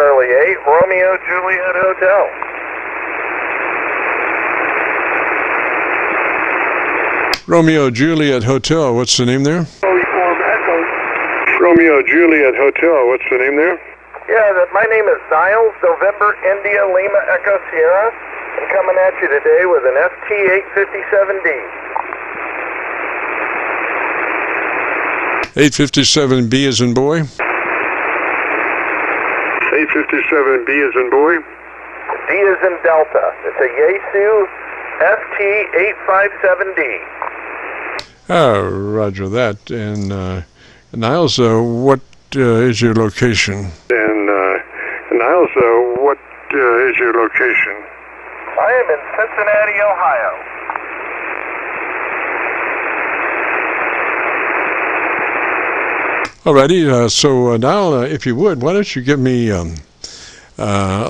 Charlie 8, Romeo Juliet Hotel. Romeo Juliet Hotel, what's the name there? Romeo Juliet Hotel, what's the name there? Yeah, my name is Niles, November, India, Lima, Echo, Sierra. I'm coming at you today with an FT-857D. 857B as in boy? 857B as in boy? D as in Delta. It's a Yaesu FT-857D. Oh, roger that. And Niles, what is your location? And Niles, what is your location? I am in Cincinnati, Ohio. Alrighty, so now, if you would, why don't you give me a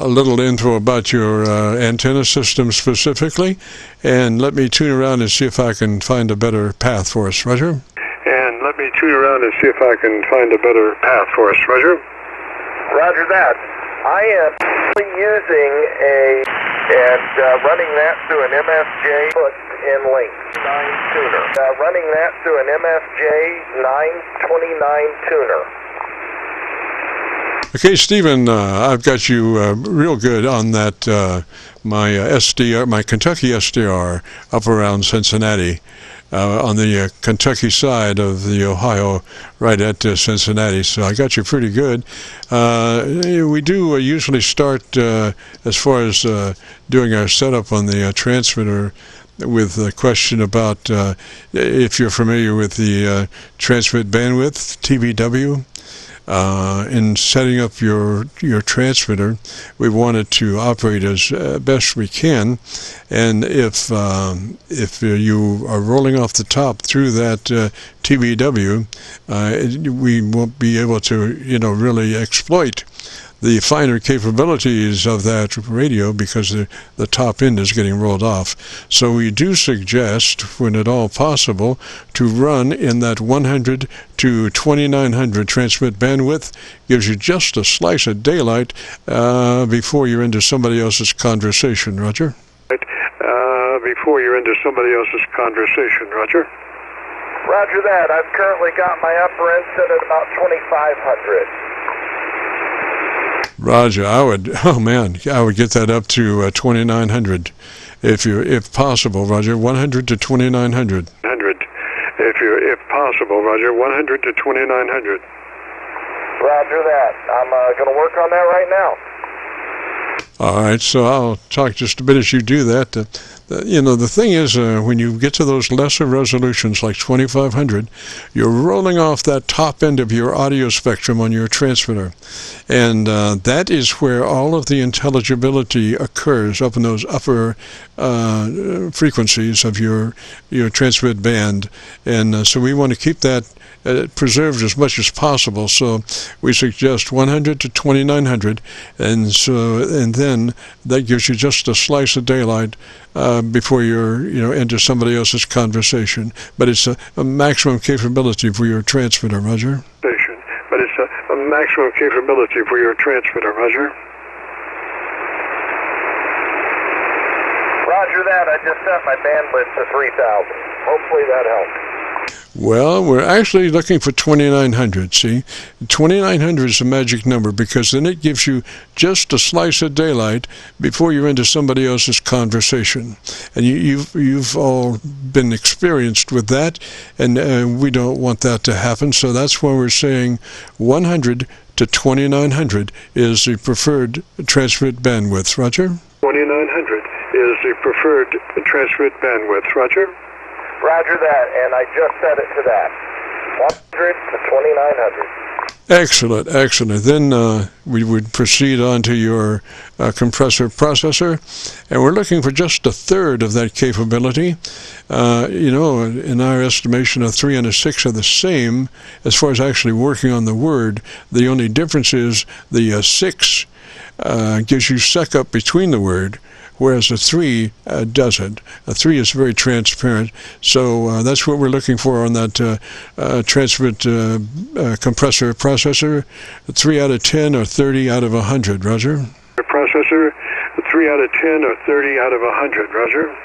little info about your antenna system specifically, and let me tune around and see if I can find a better path for us, Roger? And let me tune around and see if I can find a better path for us, Roger? Roger that. I am using running that through an MFJ foot in length 9 tuner. Running that through an MFJ 929 tuner. Okay, Stephen, I've got you real good on that, my SDR, my Kentucky SDR up around Cincinnati, on the Kentucky side of the Ohio, right at Cincinnati. So I got you pretty good. We do usually start, as far as doing our setup on the transmitter, with a question about if you're familiar with the transmit bandwidth, TBW. In setting up your transmitter, we want it to operate as best we can, and if you are rolling off the top through that TBW, we won't be able to really exploit the finer capabilities of that radio because the top end is getting rolled off. So we do suggest, when at all possible, to run in that 100 to 2900 transmit bandwidth. Gives you just a slice of daylight before you're into somebody else's conversation, Roger? Before you're into somebody else's conversation, Roger? Roger that. I've currently got my upper end set at about 2500. Roger, I would get that up to 2900 if possible, Roger. 100 to 2900. If possible, Roger. 100 to 2900. Roger that. I'm going to work on that right now. All right, so I'll talk just a bit as you do that. The thing is, when you get to those lesser resolutions like 2500, you're rolling off that top end of your audio spectrum on your transmitter. And that is where all of the intelligibility occurs, up in those upper frequencies of your transmit band. And so we want to keep that preserved as much as possible. So we suggest 100 to 2900, and then that gives you just a slice of daylight before you're into somebody else's conversation. But it's a maximum capability for your transmitter, Roger. But it's a maximum capability for your transmitter, Roger. Roger that. I just set my bandwidth to 3000. Hopefully that helps. Well, we're actually looking for 2900, see? 2900 is a magic number because then it gives you just a slice of daylight before you're into somebody else's conversation. And you've all been experienced with that, and we don't want that to happen, so that's why we're saying 100 to 2900 is the preferred transmit bandwidth. Roger? 2900 is the preferred transmit bandwidth. Roger? Roger that, and I just set it to that. 100 to 2900. Excellent, excellent. Then we would proceed on to your compressor processor, and we're looking for just a third of that capability. In our estimation, a 3 and a 6 are the same as far as actually working on the word. The only difference is the 6 gives you suck up between the word, whereas a 3 doesn't. A 3 is very transparent, so that's what we're looking for on that transmit compressor processor. processor, 3 out of 10 or 30 out of 100, Roger. Your processor, 3 out of 10 or 30 out of 100, Roger.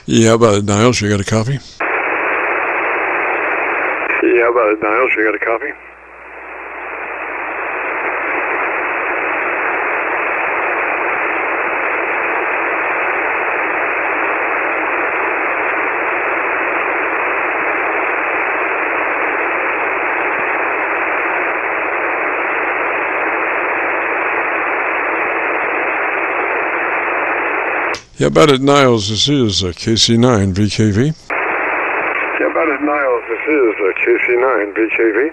Yeah, about it, Niles. You got a copy? Yeah, about it, Niles. You got a copy? Yeah, about it, Niles. This is KC9VKV. Yeah, about it, Niles. This is KC9VKV.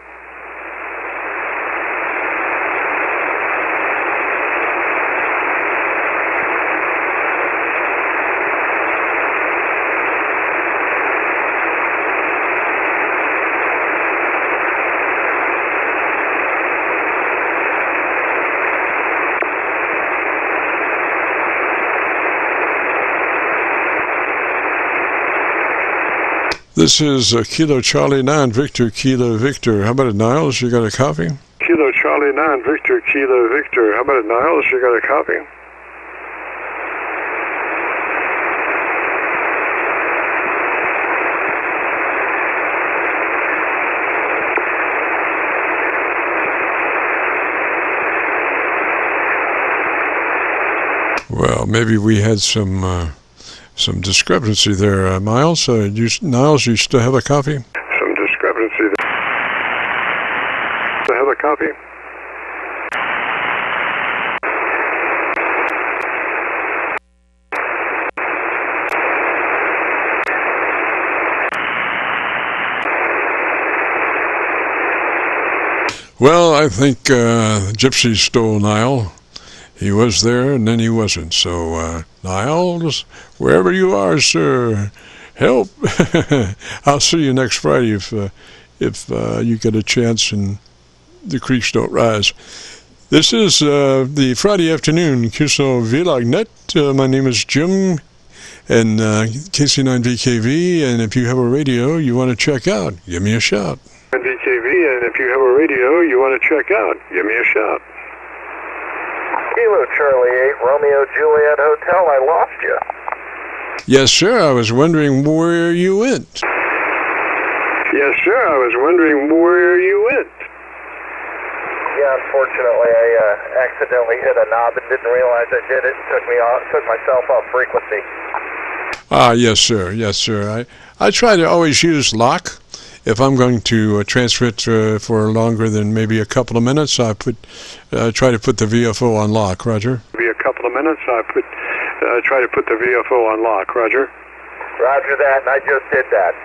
This is Kilo Charlie 9 Victor Kilo Victor. How about it, Niles? You got a copy? Kilo Charlie 9 Victor Kilo Victor. How about it, Niles? You got a copy? Well, maybe we had some discrepancy there, Miles. Niles, you still have a copy? Some discrepancy there. Do I have a copy? Well, I think Gypsy stole Nile. He was there, and then he wasn't. So, Niles, wherever you are, sir, help! I'll see you next Friday if you get a chance and the creeks don't rise. This is the Friday afternoon Qso-Vlog net. My name is Jim, and KC9VKV. And if you have a radio you want to check out, give me a shout. VKV, and if you have a radio you want to check out, give me a shout. Kilo Charlie 8 Romeo Juliet Hotel, I lost you. Yes, sir. I was wondering where you went. Yes, sir. I was wondering where you went. Yeah, unfortunately, I accidentally hit a knob and didn't realize I did it. Took myself off frequency. Ah, yes, sir. Yes, sir. I try to always use lock. If I'm going to transfer it for longer than maybe a couple of minutes, I try to put the VFO on lock. Roger. Maybe a couple of minutes, I try to put the VFO on lock. Roger. Roger that, and I just did that.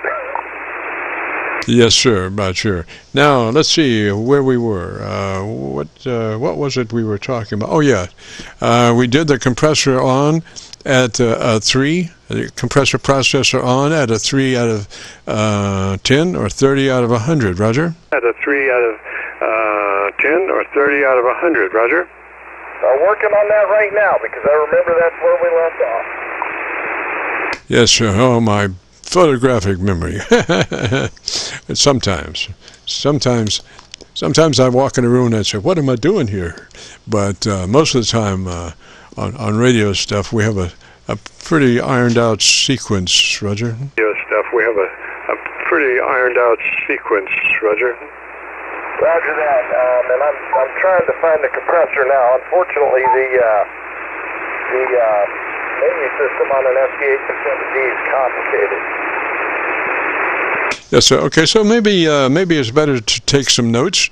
Yes, sir. About sure. Now let's see where we were. What was it we were talking about? Oh yeah, we did the compressor on at 3. The compressor processor on at a 3 out of 10 or 30 out of 100. Roger. At a 3 out of 10 or 30 out of 100. Roger. I'm working on that right now because I remember that's where we left off. Yes, sir. Oh, my photographic memory. Sometimes I walk in a room and I say, "What am I doing here?" But most of the time on radio stuff, we have a pretty ironed out sequence. Roger. Radio stuff, we have a pretty ironed out sequence. Roger. Roger that. And I'm trying to find the compressor now. Unfortunately, the menu system on an FT-857D is complicated. Yes, sir. Okay, so maybe it's better to take some notes.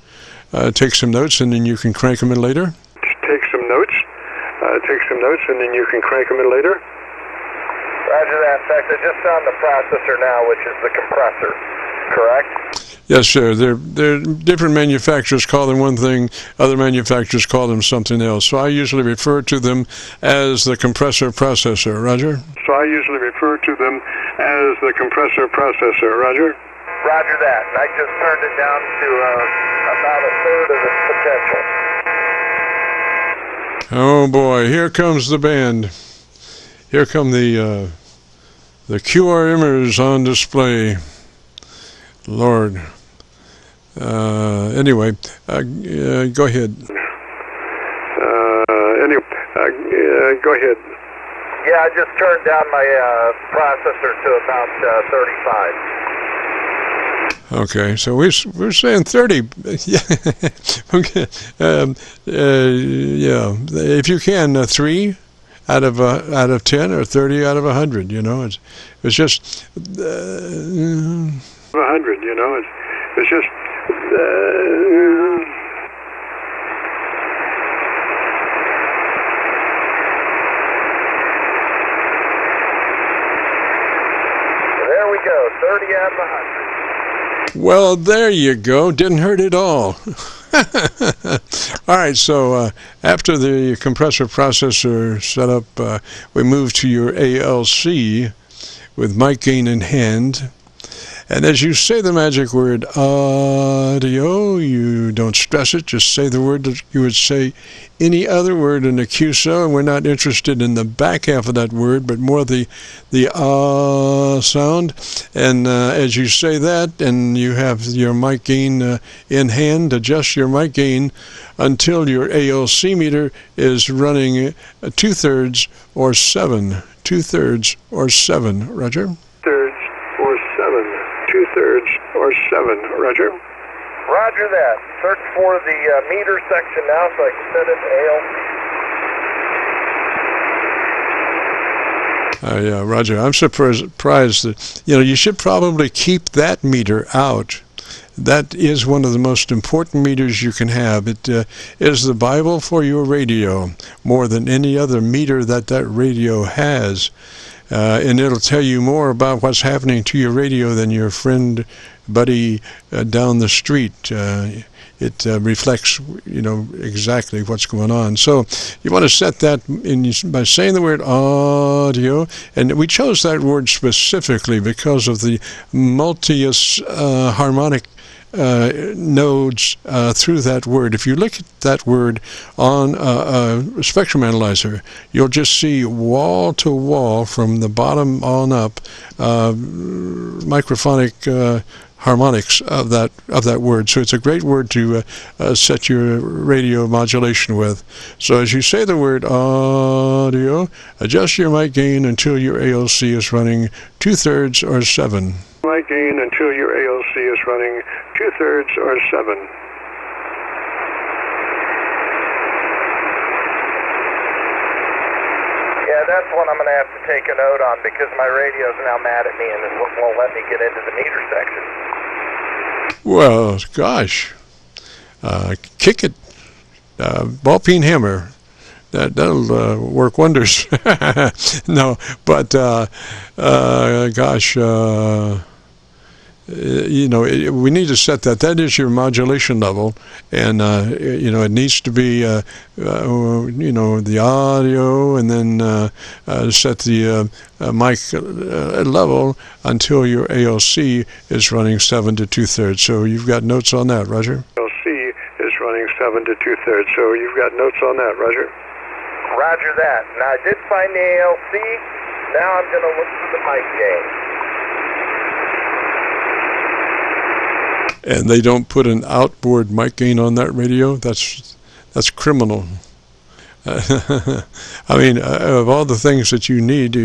And then you can crank them in later. Take some notes, and then you can crank them in later. Roger that. In fact, I just found the processor now, which is the compressor. Correct? Yes, sir. They're different manufacturers call them one thing, other manufacturers call them something else. So I usually refer to them as the compressor processor. Roger? So I usually refer to them as the compressor processor. Roger? Roger that. And I just turned it down to about a third of its potential. Oh boy, here comes the band. Here come the QRMers on display. Lord. Anyway, go ahead. Go ahead. Yeah, I just turned down my processor to about 35. Okay, so we're saying 30. Yeah. Okay. Yeah. If you can, 3 out of 10 or 30 out of 100. You know, it's just 100. You know, it's just. There we go, 30 out of 100. Well, there you go. Didn't hurt at all. All right, so after the compressor processor setup, we move to your ALC with mic gain in hand. And as you say the magic word audio, you don't stress it, just say the word that you would say any other word in a QSO, and we're not interested in the back half of that word, but more the sound. And as you say that, and you have your mic gain in hand, adjust your mic gain until your ALC meter is running 2/3 or 7. 2/3 or 7. Roger? 2/3 or 7. Roger? Roger that. Search for the meter section now so I can set it to ALC. Yeah, Roger. I'm surprised that, you should probably keep that meter out. That is one of the most important meters you can have. It is the Bible for your radio, more than any other meter that radio has. And it'll tell you more about what's happening to your radio than your friend, buddy down the street. It reflects, exactly what's going on. So you want to set that by saying the word audio, and we chose that word specifically because of the harmonic nodes through that word. If you look at that word on a spectrum analyzer, you'll just see wall to wall from the bottom on up microphonic harmonics of that word. So it's a great word to set your radio modulation with. So as you say the word audio, adjust your mic gain until your ALC is running 2/3 or 7. Mic gain until your ALC is running 2/3 or 7. Yeah, that's what I'm going to have to take a note on because my radio's now mad at me and it won't let me get into the meter section. Well, gosh, kick it, ball peen hammer. That'll work wonders. No, but gosh, we need to set that. That is your modulation level, and it needs to be the audio, and then set the mic level until your ALC is running 7 to 2/3. So you've got notes on that, Roger? ALC is running 7 to 2/3. So you've got notes on that, Roger? Roger that. Now I did find the ALC. Now I'm going to look for the mic gain. And they don't put an outboard mic gain on that radio? That's criminal. I mean, of all the things that you need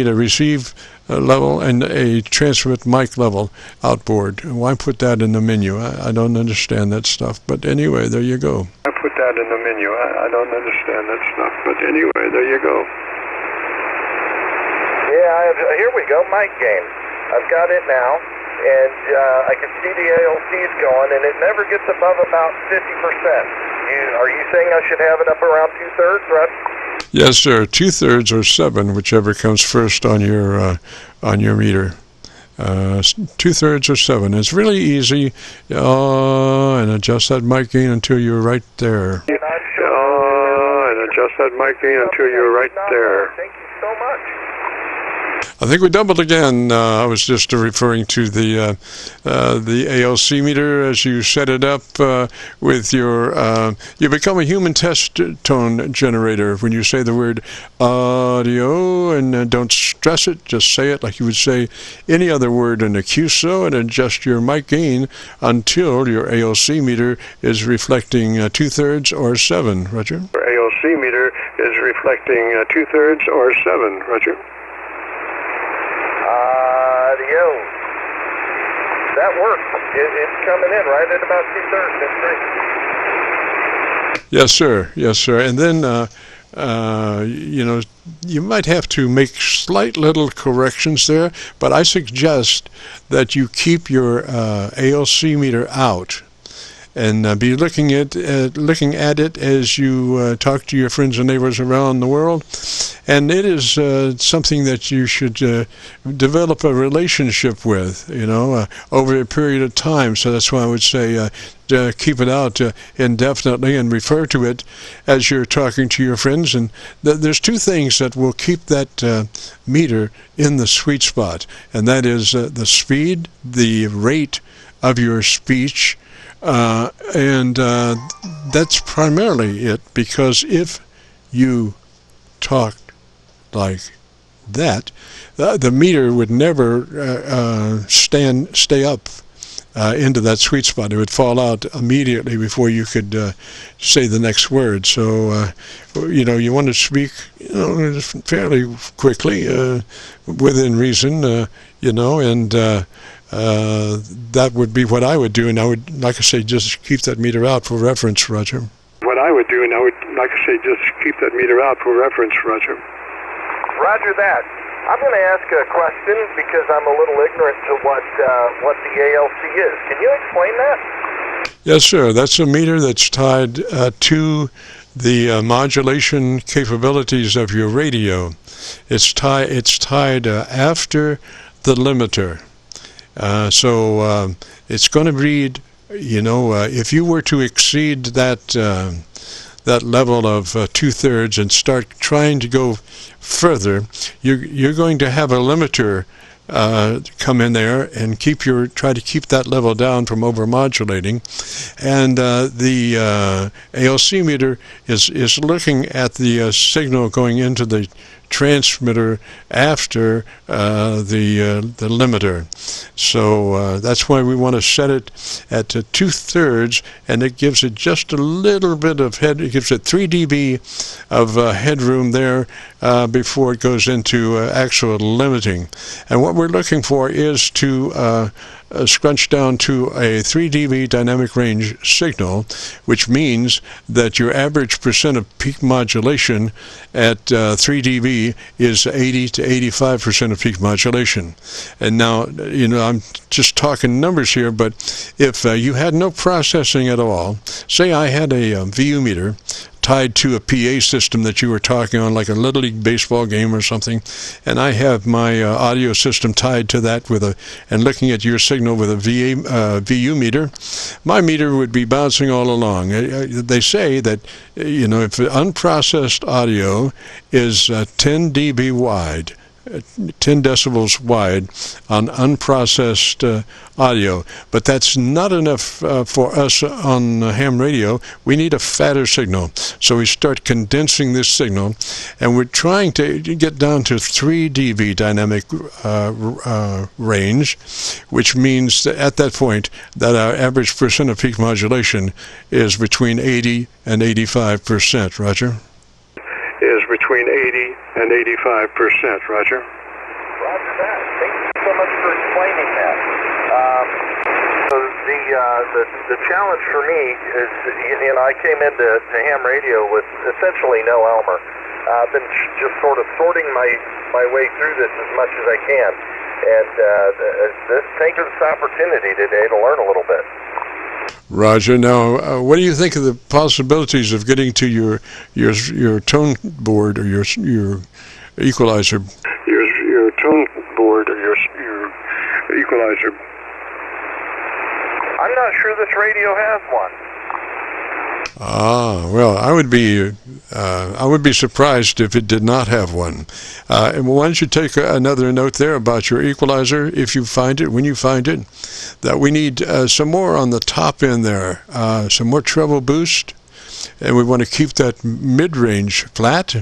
a receive level and a transmit mic level outboard. Why put that in the menu? I don't understand that stuff. But anyway, there you go. I put that in the menu. I don't understand that stuff. But anyway, there you go. Yeah, here we go, mic gain. I've got it now. And I can see the ALCs going, and it never gets above about 50%. Are you saying I should have it up around 2/3, right? Yes, sir. 2/3 or 7, whichever comes first on your meter. 2/3 or 7. It's really easy. And adjust that mic gain until you're right there. And adjust that mic gain until you're right there. Thank you so much. I think we doubled again. I was just referring to the ALC meter as you set it up with your. You become a human test tone generator when you say the word audio, and don't stress it. Just say it like you would say any other word in a QSO, and adjust your mic gain until your ALC meter is reflecting 2/3 or 7. Roger. Your ALC meter is reflecting 2/3 or 7. Roger. Audio. That works. It's coming in right at about 2/3. That's great. Yes, sir. Yes, sir. And then, you might have to make slight little corrections there, but I suggest that you keep your ALC meter out and be looking at it as you talk to your friends and neighbors around the world. And it is something that you should develop a relationship with, over a period of time. So that's why I would say keep it out indefinitely and refer to it as you're talking to your friends. And there's two things that will keep that meter in the sweet spot, and that is the speed, the rate of your speech, and that's primarily it, because if you talk like that, the meter would never stay up into that sweet spot. It would fall out immediately before you could say the next word. So, you want to speak, fairly quickly, within reason, and that would be what I would do. And I would, like I say, just keep that meter out for reference, Roger. What I would do, and I would, like I say, just keep that meter out for reference, Roger. Roger that. I'm going to ask a question because I'm a little ignorant to what the ALC is. Can you explain that? Yes, sir. That's a meter that's tied to the modulation capabilities of your radio. It's tied after the limiter. So it's going to read, if you were to exceed that level of 2/3 and start trying to go further, you're going to have a limiter come in there and try to keep that level down from overmodulating. And the ALC meter is looking at the signal going into the transmitter after the limiter. So that's why we want to set it at 2/3, and it gives it just a little bit of it gives it 3 dB of headroom there before it goes into actual limiting. And what we're looking for is to scrunch down to a 3 dB dynamic range signal, which means that your average percent of peak modulation at 3 dB is 80 to 85% of peak modulation. And now, I'm just talking numbers here, but if you had no processing at all, say I had a VU meter tied to a PA system that you were talking on, like a Little League baseball game or something, and I have my audio system tied to that and looking at your signal with a VU meter, my meter would be bouncing all along. They say that, if unprocessed audio is 10 dB wide, 10 decibels wide on unprocessed audio, but that's not enough for us on ham radio. We need a fatter signal, so we start condensing this signal, and we're trying to get down to 3 dB dynamic range, which means that at that point that our average percent of peak modulation is between 80 and 85%. Roger? Is between 80 and 85%, Roger. Roger that. Thank you so much for explaining that. So the challenge for me is, I came into ham radio with essentially no Elmer. I've been just sort of sorting my way through this as much as I can, and thank you for this opportunity today to learn a little bit. Roger. Now, what do you think of the possibilities of getting to your tone board or your equalizer? Your tone board or your equalizer? I'm not sure this radio has one. Ah, well, I would be surprised if it did not have one. And why don't you take another note there about your equalizer, if you find it, when you find it, that we need some more on the top end there, some more treble boost, and we want to keep that mid-range flat,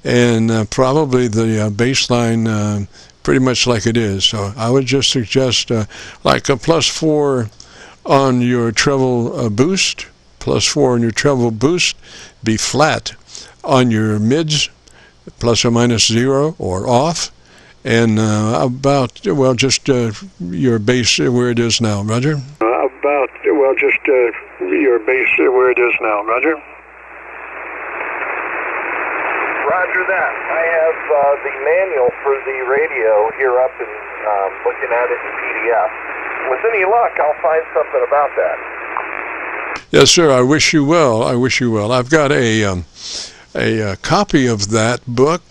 and probably the baseline pretty much like it is. So I would just suggest like a +4 on your treble boost, +4 on your treble boost, be flat on your mids, ±0 or off, and about, well, just your bass where it is now, Roger? Your base where it is now, Roger? Roger that. I have the manual for the radio here up and looking at it in PDF. With any luck, I'll find something about that. Yes, sir. I wish you well. I wish you well. I've got a copy of that book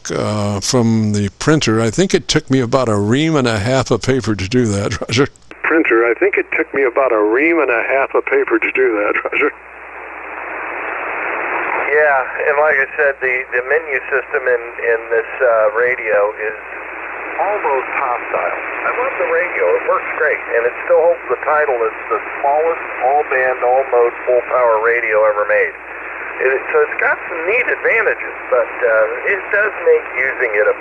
from the printer. I think it took me about a ream and a half of paper to do that, Roger. Printer. I think it took me about a ream and a half of paper to do that, Roger. Yeah, and like I said, the menu system in this radio is almost hostile. I love the radio. It works great, and it still holds the title as the smallest all-band, all-mode, full-power radio ever made. So it's got some neat advantages, but it does make using it a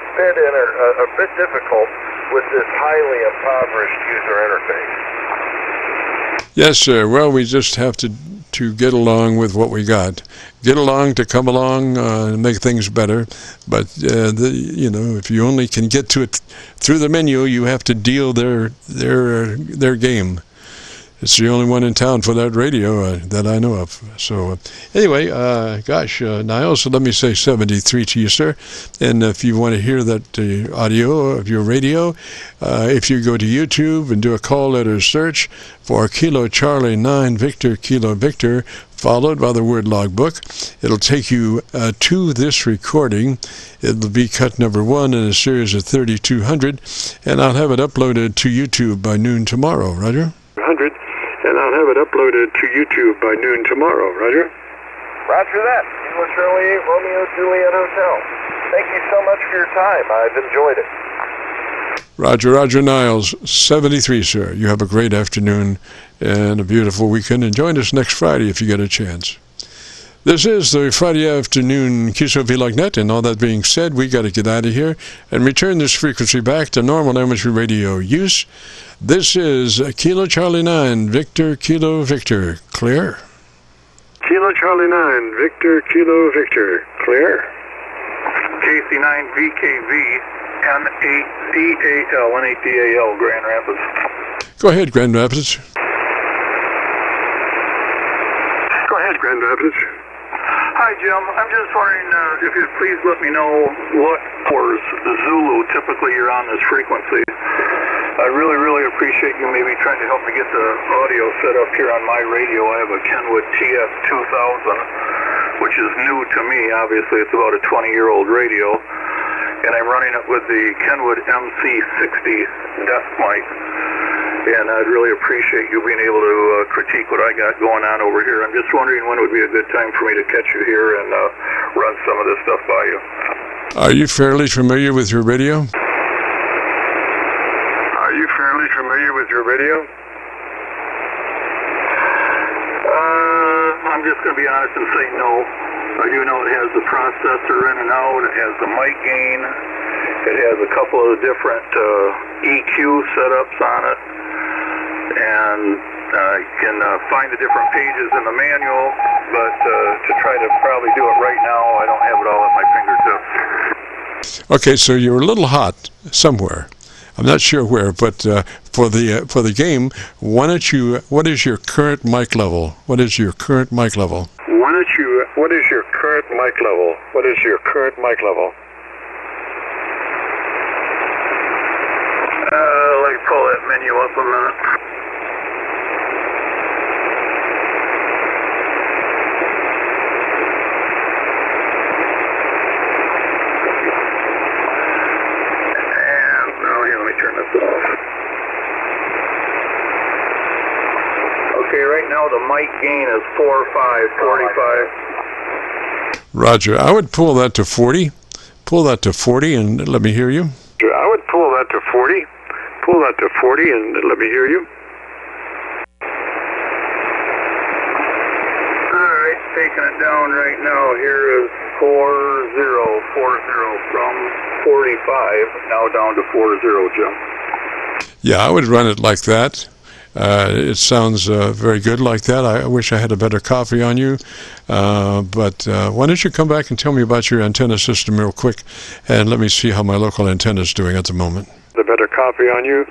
bit difficult with this highly impoverished user interface. Yes, sir. Well, we just have to get along with what we got. Get along to come along and make things better. But if you only can get to it through the menu, you have to deal their game. It's the only one in town for that radio that I know of. So anyway, Niles, let me say 73 to you, sir. And if you want to hear that audio of your radio, if you go to YouTube and do a call letter search for Kilo Charlie 9 Victor Kilo Victor, followed by the word logbook, it'll take you to this recording. It'll be cut number 1 in a series of 3200, and I'll have it uploaded to YouTube by noon tomorrow, Roger? And I'll have it uploaded to YouTube by noon tomorrow, Roger? Roger that. Kilo Charlie 8 Romeo Juliet Hotel. Thank you so much for your time. I've enjoyed it. Roger Niles, 73, sir. You have a great afternoon and a beautiful weekend, and join us next Friday if you get a chance. This is the Friday afternoon Qso-Vlog net, and all that being said, we got to get out of here and return this frequency back to normal amateur radio use. This is Kilo Charlie 9 Victor Kilo Victor. Clear? Kilo Charlie 9 Victor Kilo Victor. Clear? KC9VKV N8DAL Grand Rapids. Go ahead, Grand Rapids. Go ahead, Grand Rapids. Hi, Jim. I'm just wondering if you'd please let me know what hours Zulu typically you're on this frequency. I really, really appreciate you maybe trying to help me get the audio set up here on my radio. I have a Kenwood TS2000, which is new to me. Obviously, it's about a 20-year-old radio. And I'm running it with the Kenwood MC60 desk mic. And I'd really appreciate you being able to critique what I got going on over here. I'm just wondering when it would be a good time for me to catch you here and run some of this stuff by you. Are you fairly familiar with your radio? I'm just going to be honest and say no. I do know it has the processor in and out. It has the mic gain. It has a couple of different EQ setups on it. And you can find the different pages in the manual, but to try to probably do it right now, I don't have it all at my fingertips. Okay, so you're a little hot somewhere. I'm not sure where, but for the game, why don't you? What is your current mic level? What is your current mic level? What is your current mic level? What is your current mic level? Let me pull that menu up a minute. And now here, let me turn this off. right now the mic gain is 45. Roger. I would pull that to 40. Pull that to 40 and let me hear you. I would pull that to 40. Pull that to 40 and let me hear you. All right, taking it down right now. Here is 4040 from 45, now down to 40, Jim. Yeah, I would run it like that. It sounds very good like that. I wish I had a better copy on you. But why don't you come back and tell me about your antenna system real quick, and let me see how my local antenna is doing at the moment. The better copy on you,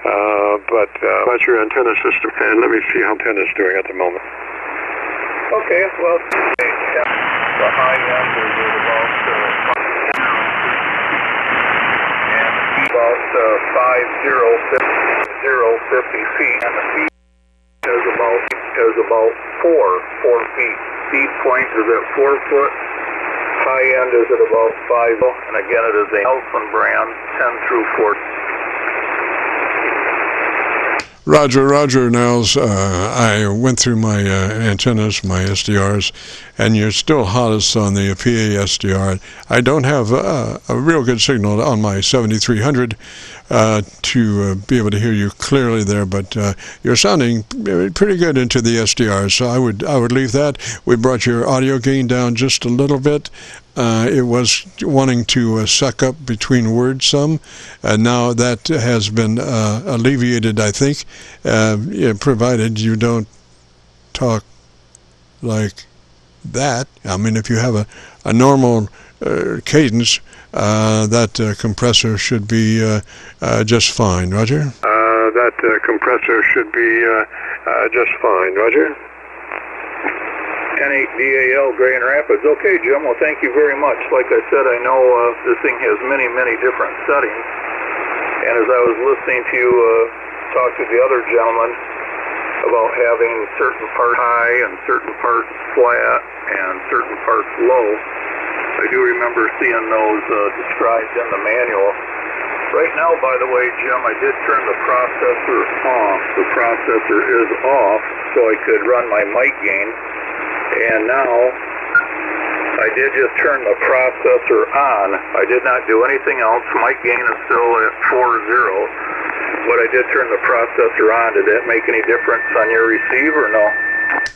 but about your antenna system, and let me see how antenna is doing at the moment. Okay, well, the high end is about 50 feet, and the feet is about 4 feet. Feed point is at 4 foot. High end is at about 5, and again it is a Nelson brand 10 through 14. Roger, Niles. I went through my antennas, my SDRs, and you're still hottest on the PA SDR. I don't have a real good signal on my 7300 to be able to hear you clearly there, but you're sounding pretty good into the SDR, so I would leave that. We brought your audio gain down just a little bit. It was wanting to suck up between words some, and now that has been alleviated, I think, provided you don't talk like that. I mean, if you have a normal cadence, that compressor should be just fine. Roger? That compressor should be just fine. Roger? N8DAL Grand Rapids. Okay, Jim. Well, thank you very much. Like I said, I know this thing has many different settings. And as I was listening to you talk to the other gentleman about having certain parts high and certain parts flat and certain parts low, I do remember seeing those described in the manual. Right now, by the way, Jim, I did turn the processor off. The processor is off, so I could run my mic gain. And now, I did just turn the processor on. I did not do anything else. Mic gain is still at 40. But I did turn the processor on. Did that make any difference on your receiver or no?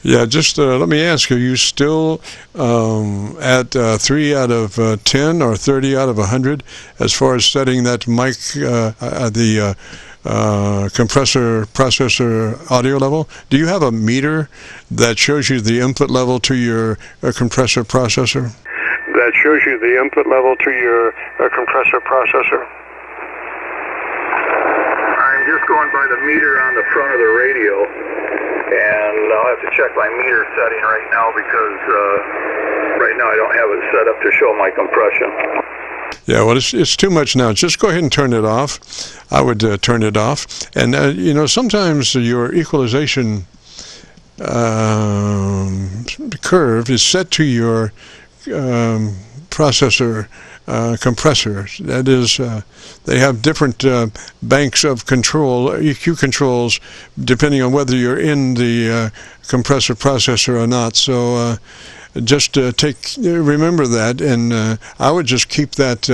Yeah, just let me ask, are you still at 3 out of 10 or 30 out of 100 as far as setting that mic, the compressor processor audio level? Do you have a meter that shows you the input level to your compressor processor? That shows you the input level to your compressor processor? I'm just going by the meter on the front of the radio, and I'll have to check my meter setting right now because right now I don't have it set up to show my compression. Yeah, well, it's too much now. Just go ahead and turn it off. I would turn it off. And, sometimes your equalization curve is set to your processor compressor. That is, they have different banks of control, EQ controls, depending on whether you're in the compressor processor or not. So just remember that, and I would just keep that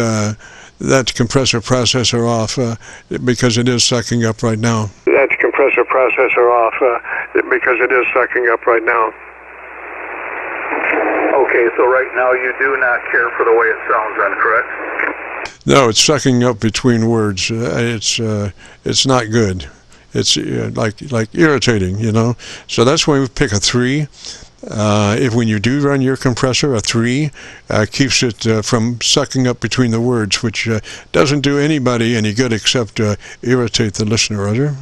compressor processor off because it is sucking up right now. That compressor processor off because it is sucking up right now. Okay, so right now you do not care for the way it sounds then, correct? No, it's sucking up between words. It's not good. It's like irritating, So that's why we pick a 3. If when you do run your compressor, a 3 keeps it from sucking up between the words, which doesn't do anybody any good except irritate the listener, Roger.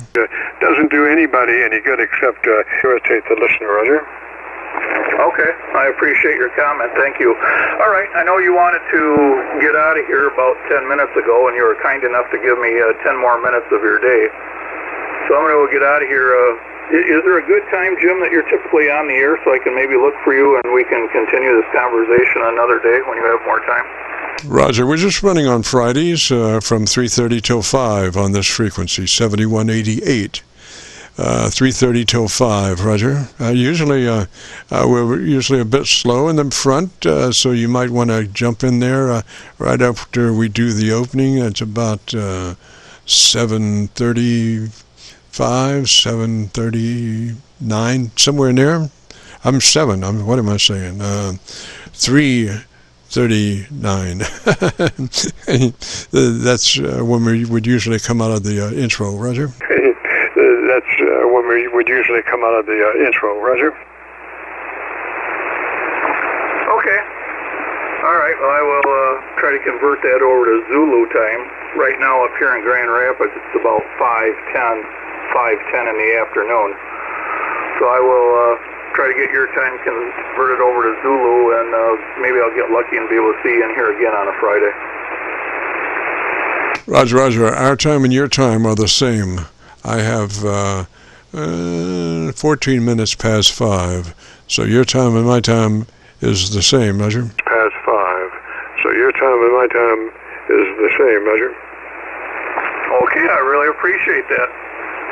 Doesn't do anybody any good except irritate the listener, Roger. Okay, I appreciate your comment. Thank you. All right, I know you wanted to get out of here about 10 minutes ago, and you were kind enough to give me 10 more minutes of your day. So I'm going to get out of here. Is there a good time, Jim, that you're typically on the air so I can maybe look for you and we can continue this conversation another day when you have more time? Roger, we're just running on Fridays from 3:30 till 5 on this frequency, 7188. 3:30 till 5, Roger. We're usually a bit slow in the front, so you might want to jump in there right after we do the opening. It's about 7:35, 7:39, somewhere in there. What am I saying? 3:39. That's when we would usually come out of the intro, Roger. That's when we would usually come out of the intro, Roger. Okay. All right. Well, I will try to convert that over to Zulu time. Right now up here in Grand Rapids, it's about 5:10 in the afternoon. So I will try to get your time converted over to Zulu, and maybe I'll get lucky and be able to see you in here again on a Friday. Roger. Our time and your time are the same. I have 14 minutes past 5, so your time and my time is the same, Roger. Past 5, so your time and my time is the same, Roger. Okay, I really appreciate that.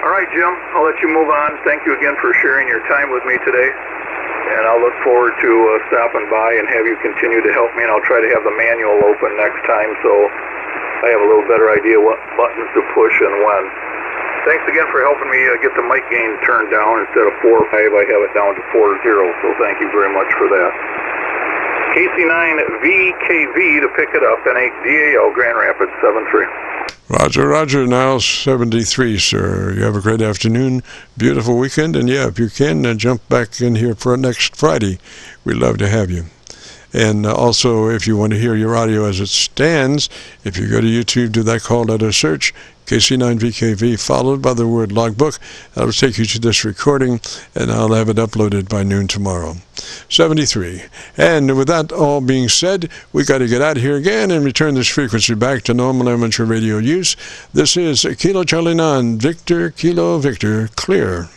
All right, Jim, I'll let you move on. Thank you again for sharing your time with me today, and I'll look forward to stopping by and have you continue to help me, and I'll try to have the manual open next time so I have a little better idea what buttons to push and when. Thanks again for helping me get the mic gain turned down. Instead of 4.5, I have it down to 4.0, so thank you very much for that. KC9VKV to pick it up, N8DAL, Grand Rapids 73. Roger, now 73, sir. You have a great afternoon, beautiful weekend, and yeah, if you can, jump back in here for next Friday. We'd love to have you. And also, if you want to hear your audio as it stands, if you go to YouTube, do that call letter search, KC9VKV, followed by the word logbook. That'll take you to this recording, and I'll have it uploaded by noon tomorrow. 73. And with that all being said, we got to get out of here again and return this frequency back to normal amateur radio use. This is Kilo Charlie 9, Victor Kilo Victor, clear.